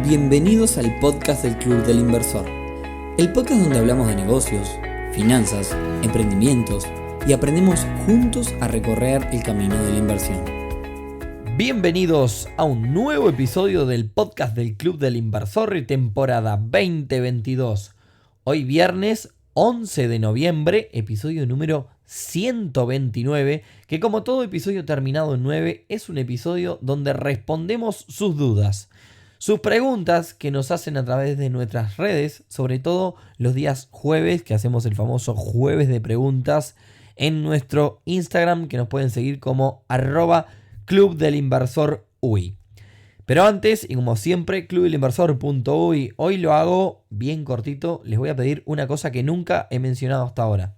Bienvenidos al podcast del Club del Inversor, el podcast donde hablamos de negocios, finanzas, emprendimientos y aprendemos juntos a recorrer el camino de la inversión. Bienvenidos a un nuevo episodio del podcast del Club del Inversor y temporada 2022. Hoy viernes 11 de noviembre, episodio número 129, que como todo episodio terminado en 9, es un episodio donde respondemos sus dudas. Sus preguntas que nos hacen a través de nuestras redes, sobre todo los días jueves, que hacemos el famoso jueves de preguntas en nuestro Instagram, que nos pueden seguir como @Club del Inversor UI. Pero antes, y como siempre, clubdelinversor.uy, hoy lo hago bien cortito, les voy a pedir una cosa que nunca he mencionado hasta ahora.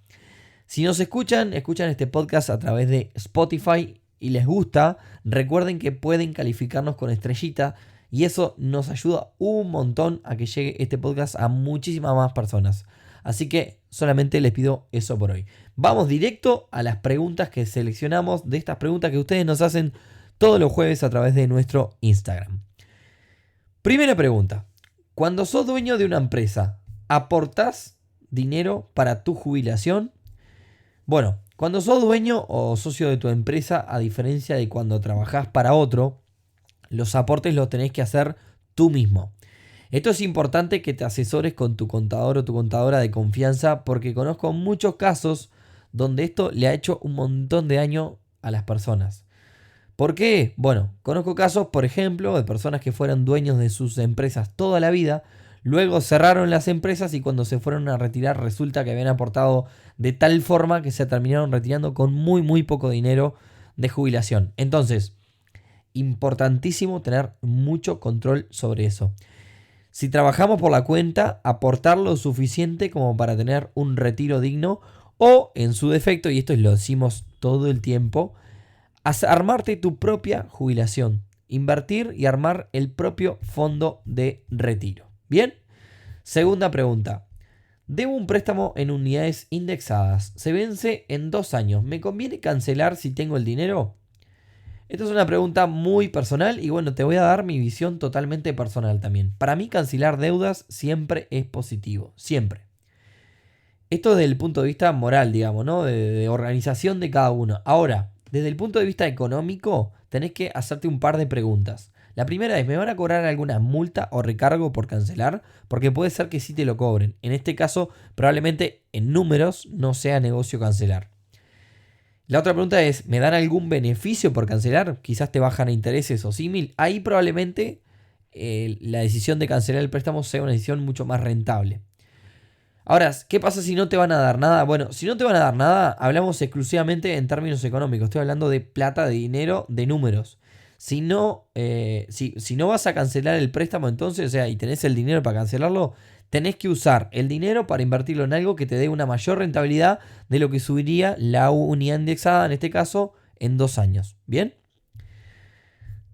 Si nos escuchan este podcast a través de Spotify y les gusta, recuerden que pueden calificarnos con estrellita, y eso nos ayuda un montón a que llegue este podcast a muchísimas más personas. Así que solamente les pido eso por hoy. Vamos directo a las preguntas que seleccionamos, de estas preguntas que ustedes nos hacen todos los jueves a través de nuestro Instagram. Primera pregunta. Cuando sos dueño de una empresa, ¿aportás dinero para tu jubilación? Bueno, cuando sos dueño o socio de tu empresa, a diferencia de cuando trabajás para otro, los aportes los tenés que hacer tú mismo. Esto es importante que te asesores con tu contador o tu contadora de confianza, porque conozco muchos casos donde esto le ha hecho un montón de daño a las personas. ¿Por qué? Bueno, conozco casos, por ejemplo, de personas que fueron dueños de sus empresas toda la vida, luego cerraron las empresas y cuando se fueron a retirar resulta que habían aportado de tal forma que se terminaron retirando con muy poco dinero de jubilación. Entonces, importantísimo tener mucho control sobre eso. Si trabajamos por la cuenta, aportar lo suficiente como para tener un retiro digno o, en su defecto, y esto lo decimos todo el tiempo, armarte tu propia jubilación, invertir y armar el propio fondo de retiro. Bien, segunda pregunta. Debo un préstamo en unidades indexadas. Se vence en 2 años. ¿Me conviene cancelar si tengo el dinero? Esta es una pregunta muy personal y bueno, te voy a dar mi visión totalmente personal también. Para mí cancelar deudas siempre es positivo, siempre. Esto desde el punto de vista moral, digamos, ¿no? De organización de cada uno. Ahora, desde el punto de vista económico, tenés que hacerte un par de preguntas. La primera es, ¿me van a cobrar alguna multa o recargo por cancelar? Porque puede ser que sí te lo cobren. En este caso, probablemente en números no sea negocio cancelar. La otra pregunta es, ¿me dan algún beneficio por cancelar? Quizás te bajan intereses o símil. Ahí probablemente la decisión de cancelar el préstamo sea una decisión mucho más rentable. Ahora, ¿qué pasa si no te van a dar nada? Bueno, si no te van a dar nada, hablamos exclusivamente en términos económicos. Estoy hablando de plata, de dinero, de números. Si no vas a cancelar el préstamo entonces, o sea, y tenés el dinero para cancelarlo, tenés que usar el dinero para invertirlo en algo que te dé una mayor rentabilidad de lo que subiría la unidad indexada, en este caso, en 2 años. ¿Bien?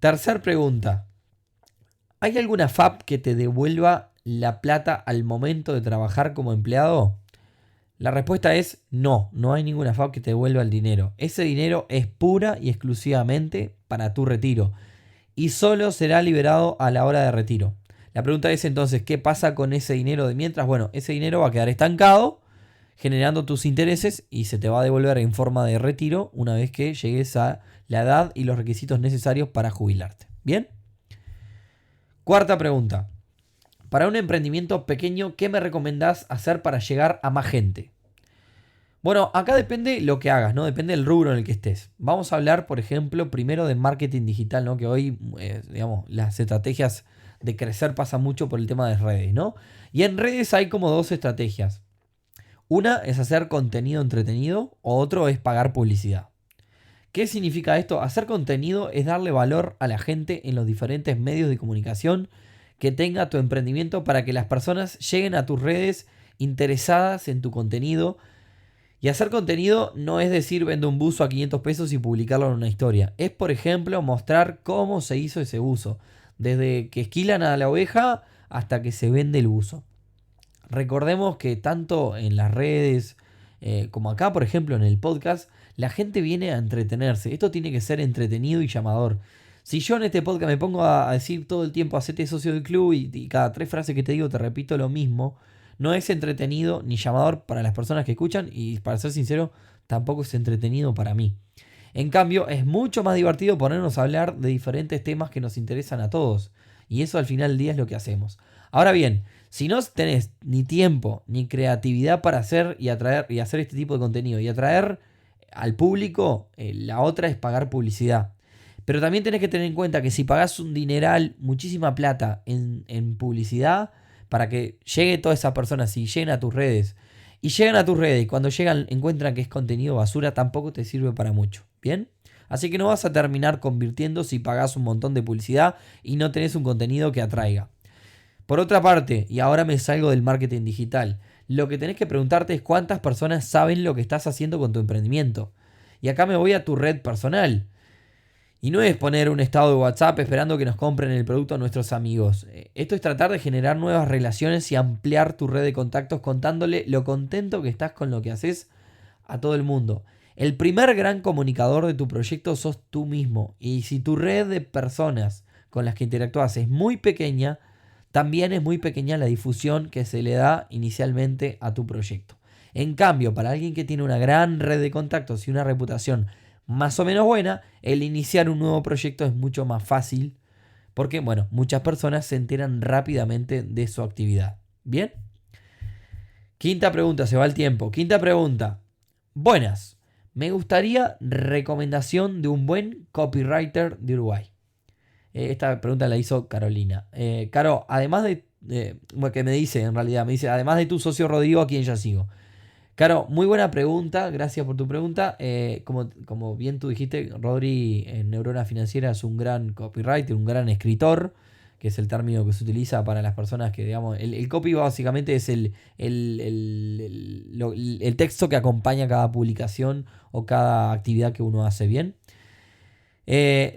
Tercer pregunta. ¿Hay alguna FAP que te devuelva la plata al momento de trabajar como empleado? La respuesta es no hay ninguna FAP que te devuelva el dinero. Ese dinero es pura y exclusivamente para tu retiro y solo será liberado a la hora de retiro. La pregunta es entonces, ¿qué pasa con ese dinero de mientras? Bueno, ese dinero va a quedar estancado generando tus intereses y se te va a devolver en forma de retiro una vez que llegues a la edad y los requisitos necesarios para jubilarte. ¿Bien? Cuarta pregunta. Para un emprendimiento pequeño, ¿qué me recomendás hacer para llegar a más gente? Bueno, acá depende lo que hagas, ¿no? Depende del rubro en el que estés. Vamos a hablar, por ejemplo, primero de marketing digital, ¿no? Que hoy, las estrategias de crecer pasan mucho por el tema de redes, ¿no? Y en redes hay como 2 estrategias. Una es hacer contenido entretenido, o otro es pagar publicidad. ¿Qué significa esto? Hacer contenido es darle valor a la gente en los diferentes medios de comunicación que tenga tu emprendimiento para que las personas lleguen a tus redes interesadas en tu contenido. Y hacer contenido no es decir vendo un buzo a 500 pesos y publicarlo en una historia. Es, por ejemplo, mostrar cómo se hizo ese buzo. Desde que esquilan a la oveja hasta que se vende el buzo. Recordemos que tanto en las redes como acá, por ejemplo, en el podcast, la gente viene a entretenerse. Esto tiene que ser entretenido y llamador. Si yo en este podcast me pongo a decir todo el tiempo hacete socio del club y cada 3 frases que te digo te repito lo mismo, no es entretenido ni llamador para las personas que escuchan y para ser sincero, tampoco es entretenido para mí. En cambio, es mucho más divertido ponernos a hablar de diferentes temas que nos interesan a todos. Y eso al final del día es lo que hacemos. Ahora bien, si no tenés ni tiempo ni creatividad para hacer y atraer y hacer este tipo de contenido y atraer al público, la otra es pagar publicidad. Pero también tenés que tener en cuenta que si pagás un dineral, muchísima plata en publicidad, para que llegue todas esas personas y lleguen a tus redes, y llegan a tus redes y cuando llegan encuentran que es contenido basura, tampoco te sirve para mucho. ¿Bien? Así que no vas a terminar convirtiendo si pagás un montón de publicidad y no tenés un contenido que atraiga. Por otra parte, y ahora me salgo del marketing digital, lo que tenés que preguntarte es cuántas personas saben lo que estás haciendo con tu emprendimiento. Y acá me voy a tu red personal. Y no es poner un estado de WhatsApp esperando que nos compren el producto a nuestros amigos. Esto es tratar de generar nuevas relaciones y ampliar tu red de contactos contándole lo contento que estás con lo que haces a todo el mundo. El primer gran comunicador de tu proyecto sos tú mismo. Y si tu red de personas con las que interactúas es muy pequeña, también es muy pequeña la difusión que se le da inicialmente a tu proyecto. En cambio, para alguien que tiene una gran red de contactos y una reputación más o menos buena, el iniciar un nuevo proyecto es mucho más fácil porque, bueno, muchas personas se enteran rápidamente de su actividad. ¿Bien? Quinta pregunta, se va el tiempo. Quinta pregunta. Buenas. Me gustaría recomendación de un buen copywriter de Uruguay. Esta pregunta la hizo Carolina. Caro, además de... que me dice, en realidad, me dice, además de tu socio Rodrigo, a quien ya sigo. Caro, muy buena pregunta, gracias por tu pregunta. Como bien tú dijiste, Rodri en Neurona Financiera es un gran copywriter, un gran escritor, que es el término que se utiliza para las personas que, digamos, el copy básicamente es el texto que acompaña cada publicación o cada actividad que uno hace, ¿bien?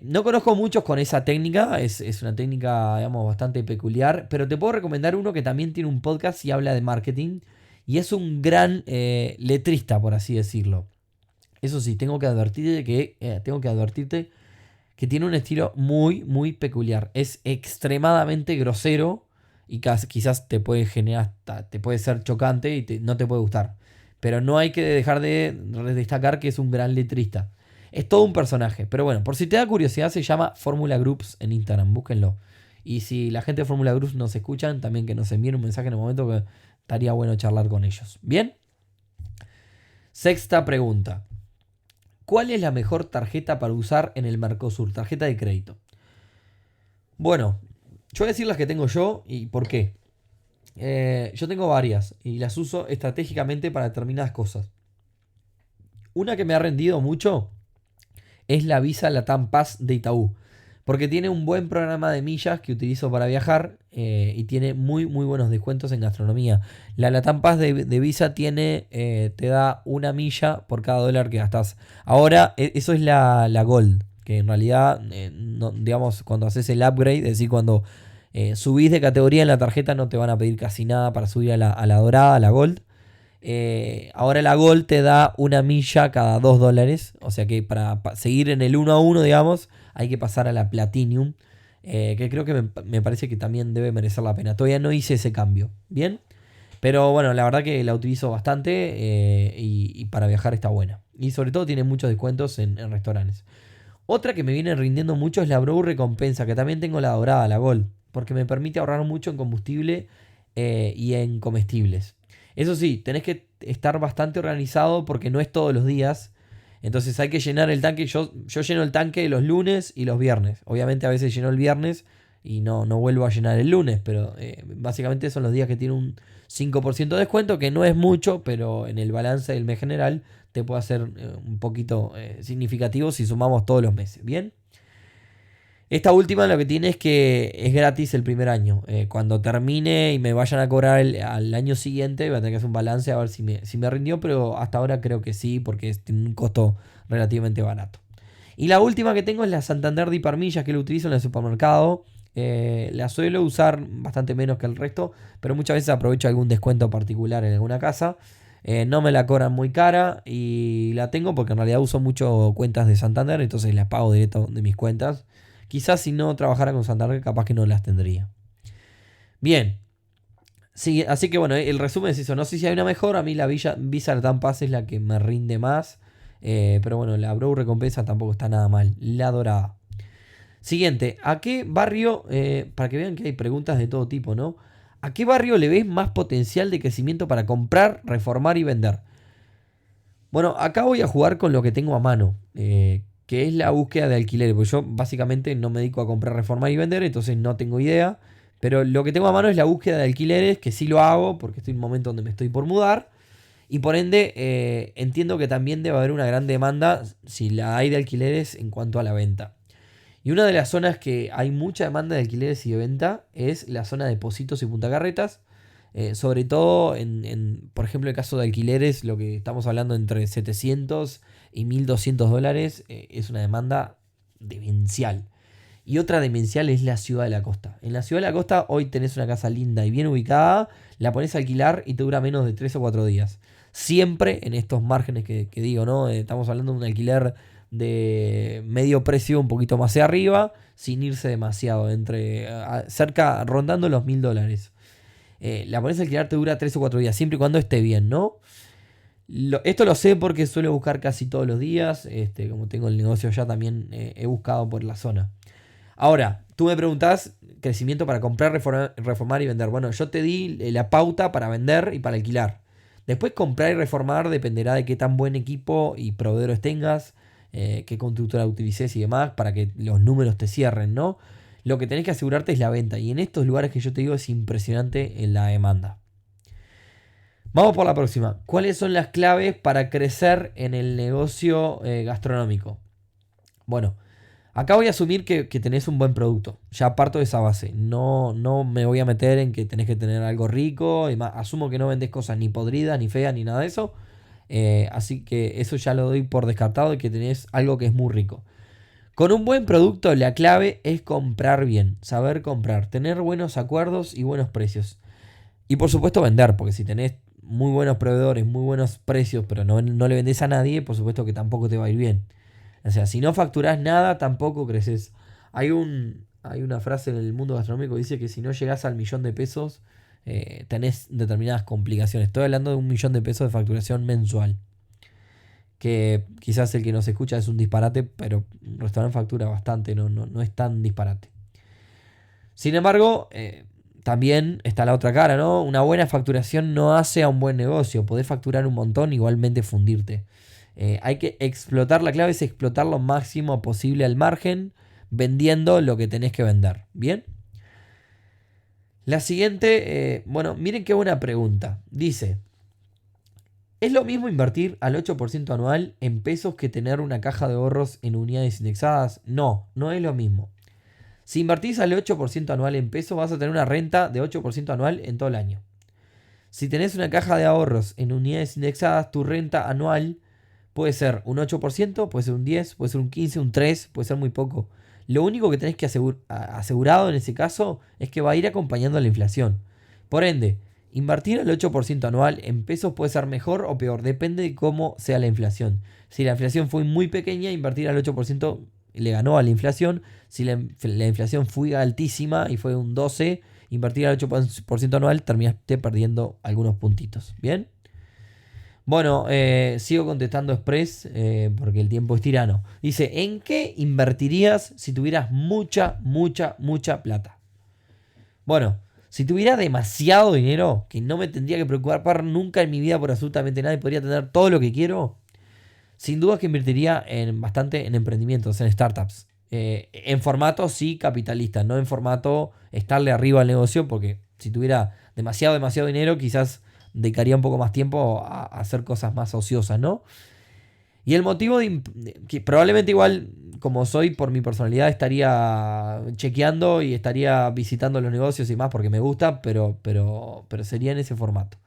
No conozco muchos con esa técnica, es una técnica, digamos, bastante peculiar, pero te puedo recomendar uno que también tiene un podcast y habla de marketing. Y es un gran letrista, por así decirlo. Eso sí, tengo que advertirte que tiene un estilo muy, muy peculiar. Es extremadamente grosero y quizás te puede generar, te puede ser chocante y no te puede gustar. Pero no hay que dejar de destacar que es un gran letrista. Es todo un personaje. Pero bueno, por si te da curiosidad, se llama Fórmula Groups en Instagram. Búsquenlo. Y si la gente de Fórmula Groups nos escuchan, también que nos envíen un mensaje en el momento que estaría bueno charlar con ellos. ¿Bien? Sexta pregunta. ¿Cuál es la mejor tarjeta para usar en el Mercosur? Tarjeta de crédito. Bueno, yo voy a decir las que tengo yo y por qué. Yo tengo varias y las uso estratégicamente para determinadas cosas. Una que me ha rendido mucho es la Visa Latam Pass de Itaú. Porque tiene un buen programa de millas que utilizo para viajar y tiene muy muy buenos descuentos en gastronomía. La Latam Pass de Visa te da 1 milla por cada dólar que gastas. Ahora, eso es la Gold, que en realidad, digamos, cuando haces el upgrade, es decir, cuando subís de categoría en la tarjeta no te van a pedir casi nada para subir a la dorada, a la Gold. Ahora la Gold te da 1 milla cada 2 dólares. O sea que para seguir en el 1 a 1, digamos, hay que pasar a la Platinum. Que creo que me parece que también debe merecer la pena. Todavía no hice ese cambio. Bien. Pero bueno, la verdad que la utilizo bastante y para viajar está buena. Y sobre todo tiene muchos descuentos en restaurantes. Otra que me viene rindiendo mucho es la Brow Recompensa, que también tengo la dorada, la Gold. Porque me permite ahorrar mucho en combustible y en comestibles. Eso sí, tenés que estar bastante organizado porque no es todos los días. Entonces hay que llenar el tanque. Yo lleno el tanque los lunes y los viernes. Obviamente a veces lleno el viernes y no vuelvo a llenar el lunes. Pero básicamente son los días que tiene un 5% de descuento, que no es mucho, pero en el balance del mes general te puede hacer un poquito significativo si sumamos todos los meses. ¿Bien? Esta última lo que tiene es que es gratis el primer año. Cuando termine y me vayan a cobrar al año siguiente, voy a tener que hacer un balance a ver si me rindió, pero hasta ahora creo que sí, porque tiene un costo relativamente barato. Y la última que tengo es la Santander de Hipermillas, que la utilizo en el supermercado. La suelo usar bastante menos que el resto, pero muchas veces aprovecho algún descuento particular en alguna casa. No me la cobran muy cara y la tengo porque en realidad uso mucho cuentas de Santander, entonces las pago directo de mis cuentas, quizás si no trabajara con Santander capaz que no las tendría. Bien. Sí, así que bueno, el resumen es eso. No sé si hay una mejor. A mí la Visa LATAM Pass es la que me rinde más. Pero bueno, la Brow Recompensa tampoco está nada mal. La dorada. Siguiente. ¿A qué barrio? Para que vean que hay preguntas de todo tipo, ¿no? ¿A qué barrio le ves más potencial de crecimiento para comprar, reformar y vender? Bueno, acá voy a jugar con lo que tengo a mano. Que es la búsqueda de alquileres. Porque yo básicamente no me dedico a comprar, reformar y vender. Entonces no tengo idea. Pero lo que tengo a mano es la búsqueda de alquileres, que sí lo hago porque estoy en un momento donde me estoy por mudar. Y por ende entiendo que también debe haber una gran demanda, si la hay, de alquileres en cuanto a la venta. Y una de las zonas que hay mucha demanda de alquileres y de venta es la zona de Pocitos y Punta Carretas. Sobre todo por ejemplo, el caso de alquileres, lo que estamos hablando entre 700 y $1.200 es una demanda demencial. Y otra demencial es la Ciudad de la Costa. En la Ciudad de la Costa hoy tenés una casa linda y bien ubicada, la pones a alquilar y te dura menos de 3 o 4 días. Siempre en estos márgenes que digo, ¿no? Estamos hablando de un alquiler de medio precio, un poquito más hacia arriba, sin irse demasiado, cerca, rondando los $1.000. La pones a alquilar, te dura 3 o 4 días, siempre y cuando esté bien, ¿no? Esto lo sé porque suelo buscar casi todos los días. Como tengo el negocio ya, también he buscado por la zona. Ahora, tú me preguntás crecimiento para comprar, reformar y vender. Bueno, yo te di la pauta para vender y para alquilar. Después, comprar y reformar dependerá de qué tan buen equipo y proveedores tengas, qué constructora utilices y demás, para que los números te cierren, ¿no? Lo que tenés que asegurarte es la venta. Y en estos lugares que yo te digo es impresionante en la demanda. Vamos por la próxima. ¿Cuáles son las claves para crecer en el negocio gastronómico? Bueno, acá voy a asumir que tenés un buen producto. Ya parto de esa base. No me voy a meter en que tenés que tener algo rico. Asumo que no vendés cosas ni podridas, ni feas, ni nada de eso. Así que eso ya lo doy por descartado, de que tenés algo que es muy rico. Con un buen producto, la clave es comprar bien. Saber comprar. Tener buenos acuerdos y buenos precios. Y por supuesto vender. Porque si tenés muy buenos proveedores, muy buenos precios, pero no le vendés a nadie, por supuesto que tampoco te va a ir bien. O sea, si no facturás nada, tampoco creces. Hay una frase en el mundo gastronómico que dice que si no llegás al $1.000.000, tenés determinadas complicaciones. Estoy hablando de $1.000.000 de facturación mensual. Que quizás el que nos escucha es un disparate, pero un restaurante factura bastante, no es tan disparate. Sin embargo, también está la otra cara, ¿no? Una buena facturación no hace a un buen negocio. Podés facturar un montón, igualmente fundirte. Hay que explotar, la clave es explotar lo máximo posible al margen, vendiendo lo que tenés que vender. ¿Bien? La siguiente, bueno, miren qué buena pregunta. Dice, ¿es lo mismo invertir al 8% anual en pesos que tener una caja de ahorros en unidades indexadas? No es lo mismo. Si invertís al 8% anual en pesos, vas a tener una renta de 8% anual en todo el año. Si tenés una caja de ahorros en unidades indexadas, tu renta anual puede ser un 8%, puede ser un 10%, puede ser un 15%, un 3%, puede ser muy poco. Lo único que tenés que asegurado en ese caso es que va a ir acompañando a la inflación. Por ende, invertir el 8% anual en pesos puede ser mejor o peor, depende de cómo sea la inflación. Si la inflación fue muy pequeña, invertir al 8% le ganó a la inflación. Si la inflación fue altísima y fue un 12%, invertir al 8% anual terminaste perdiendo algunos puntitos. ¿Bien? Bueno, sigo contestando Express porque el tiempo es tirano. Dice, ¿en qué invertirías si tuvieras mucha plata? Bueno, si tuviera demasiado dinero, que no me tendría que preocupar nunca en mi vida por absolutamente nada y podría tener todo lo que quiero, sin duda que invertiría bastante en emprendimientos, en startups. En formato sí capitalista, no en formato estarle arriba al negocio, porque si tuviera demasiado dinero, quizás dedicaría un poco más tiempo a hacer cosas más ociosas, ¿no? Y el motivo que probablemente igual, como soy por mi personalidad, estaría chequeando y estaría visitando los negocios y más porque me gusta, pero sería en ese formato.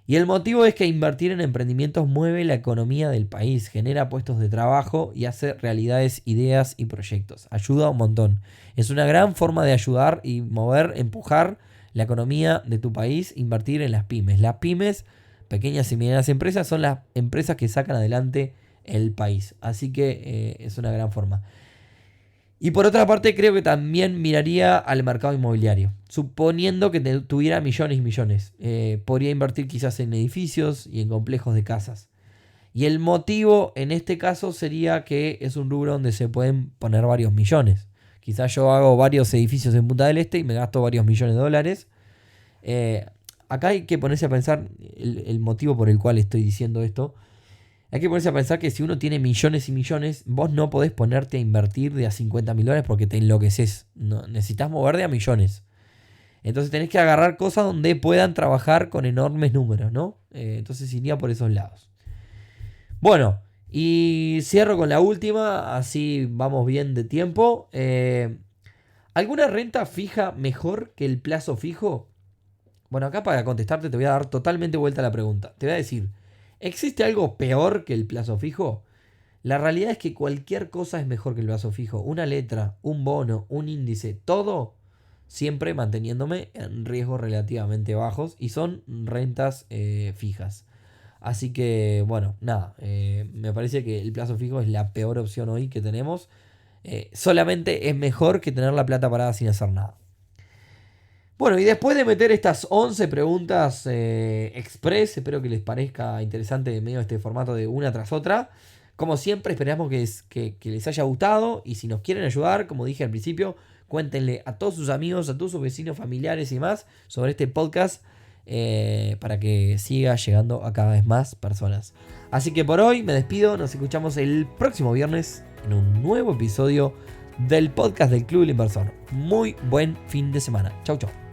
Y el motivo es que invertir en emprendimientos mueve la economía del país, genera puestos de trabajo y hace realidades ideas y proyectos. Ayuda un montón. Es una gran forma de ayudar y mover, empujar la economía de tu país, invertir en las pymes. Las pymes, pequeñas y medianas empresas, son las empresas que sacan adelante el país. Así que es una gran forma. Y por otra parte, creo que también miraría al mercado inmobiliario. Suponiendo que tuviera millones y millones. Podría invertir quizás en edificios y en complejos de casas. Y el motivo en este caso sería que es un rubro donde se pueden poner varios millones. Quizás yo hago varios edificios en Punta del Este y me gasto varios millones de dólares. Acá hay que ponerse a pensar el motivo por el cual estoy diciendo esto. Hay que ponerse a pensar que si uno tiene millones y millones, vos no podés ponerte a invertir de a $50.000 porque te enloqueces. No, necesitas mover de a millones. Entonces tenés que agarrar cosas donde puedan trabajar con enormes números, ¿no? Entonces iría por esos lados. Bueno, y cierro con la última, así vamos bien de tiempo. ¿Alguna renta fija mejor que el plazo fijo? Bueno, acá para contestarte te voy a dar totalmente vuelta a la pregunta. Te voy a decir, ¿existe algo peor que el plazo fijo? La realidad es que cualquier cosa es mejor que el plazo fijo. Una letra, un bono, un índice, todo siempre manteniéndome en riesgos relativamente bajos y son rentas fijas. Así que, bueno, nada, me parece que el plazo fijo es la peor opción hoy que tenemos. Solamente es mejor que tener la plata parada sin hacer nada. Bueno, y después de meter estas 11 preguntas express, espero que les parezca interesante en medio de este formato de una tras otra. Como siempre, esperamos que les haya gustado. Y si nos quieren ayudar, como dije al principio, cuéntenle a todos sus amigos, a todos sus vecinos, familiares y más sobre este podcast para que siga llegando a cada vez más personas. Así que por hoy me despido. Nos escuchamos el próximo viernes en un nuevo episodio del podcast del Club del Inversor. Muy buen fin de semana. Chau, chau.